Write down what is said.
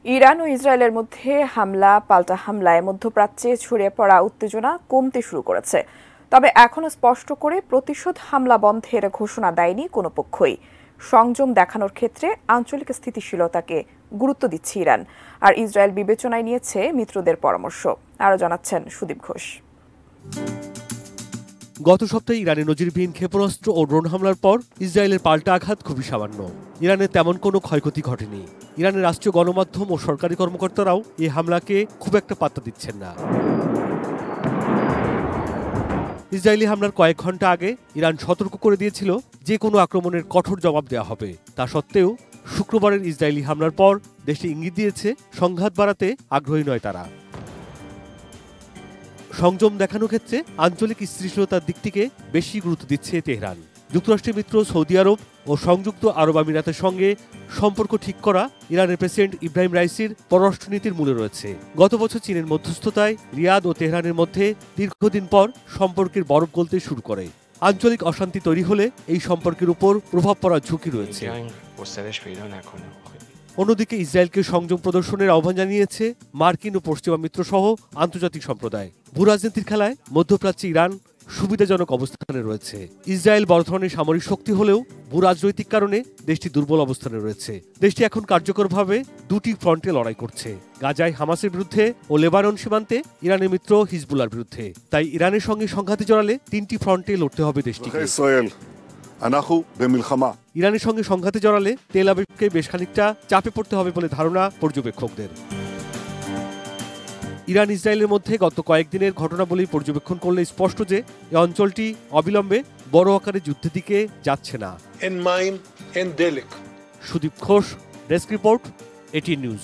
Iran ও ইসরায়েলের মধ্যে হামলা পাল্টা হামলায় মধ্যপ্রাচ্যে ছড়িয়ে পড়া উত্তেজনা কমতে শুরু করেছে। তবে এখনো স্পষ্ট করে প্রতিশোধ হামলা বন্ধের ঘোষণা দেয়নি কোনো পক্ষই। সংযম দেখানোর ক্ষেত্রে আঞ্চলিক স্থিতিশীলতাকে গুরুত্ব দিচ্ছে ইরান, আর ইসরায়েল বিবেচনায় নিয়েছে মিত্রদের পরামর্শ। আরও জানাচ্ছেন সুদীপ ঘোষ। গত সপ্তাহে ইরানের নজিরবিহীন ক্ষেপণাস্ত্র ও ড্রোন হামলার পর ইসরায়েলের পাল্টা আঘাত খুবই সামান্য। ইরানে তেমন কোনো ক্ষয়ক্ষতি ঘটেনি। ইরানের রাষ্ট্রীয় গণমাধ্যম ও সরকারি কর্মকর্তারাও এই হামলাকে খুব একটা পাত্তা দিচ্ছেন না। ইসরায়েলি হামলার কয়েক ঘন্টা আগে ইরান সতর্ক করে দিয়েছিল যে কোনো আক্রমণের কঠোর জবাব দেওয়া হবে। তা সত্ত্বেও শুক্রবারের ইসরায়েলি হামলার পর দেশটি ইঙ্গিত দিয়েছে সংঘাত বাড়াতে আগ্রহী নয় তারা। সংযম দেখানোর ক্ষেত্রে আঞ্চলিক স্থিতিশীলতার দিকটিকে বেশি গুরুত্ব দিচ্ছে তেহরান। যুক্তরাষ্ট্রের মিত্র সৌদি আরব ও সংযুক্ত আরব আমিরাতের সঙ্গে সম্পর্ক ঠিক করা ইরানের প্রেসিডেন্ট ইব্রাহিম রাইসির পররাষ্ট্রনীতির মূলে রয়েছে। গত বছর চীনের মধ্যস্থতায় রিয়াদ ও তেহরানের মধ্যে দীর্ঘদিন পর সম্পর্কের বরফ গলতে শুরু করে। আঞ্চলিক অশান্তি তৈরি হলে এই সম্পর্কের উপর প্রভাব পড়ার ঝুঁকি রয়েছে। অন্যদিকে ইসরায়েলকে সংযম প্রদর্শনের আহ্বান জানিয়েছে মার্কিন ও পশ্চিমা মিত্রসহ আন্তর্জাতিক সম্প্রদায়। ভূরাজনীতির খেলায় মধ্যপ্রাচ্যে ইরান সুবিধাজনক অবস্থানে রয়েছে। ইসরায়েল বড় ধরনের সামরিক শক্তি হলেও ভূরাজনৈতিক কারণে দেশটি দুর্বল অবস্থানে রয়েছে। দেশটি এখন কার্যকরভাবে দুটি ফ্রন্টে লড়াই করছে, গাজায় হামাসের বিরুদ্ধে ও লেবানন সীমান্তে ইরানের মিত্র হিজবুল্লাহর বিরুদ্ধে। তাই ইরানের সঙ্গে সংঘাতে জড়ালে তিনটি ফ্রন্টে লড়তে হবে দেশটিকে। ইরানের সঙ্গে সংঘাতে জড়ালে তেল আবিবকে বেশ খানিকটা চাপে পড়তে হবে বলে ধারণা পর্যবেক্ষকদের। ইরান ইসরায়েলের মধ্যে গত কয়েকদিনের ঘটনাবলী পর্যবেক্ষণ করলে স্পষ্ট যে এই অঞ্চলটি অবিলম্বে বড় আকারে যুদ্ধের দিকে যাচ্ছে না। Sudip Ghosh, desk report, ATN news.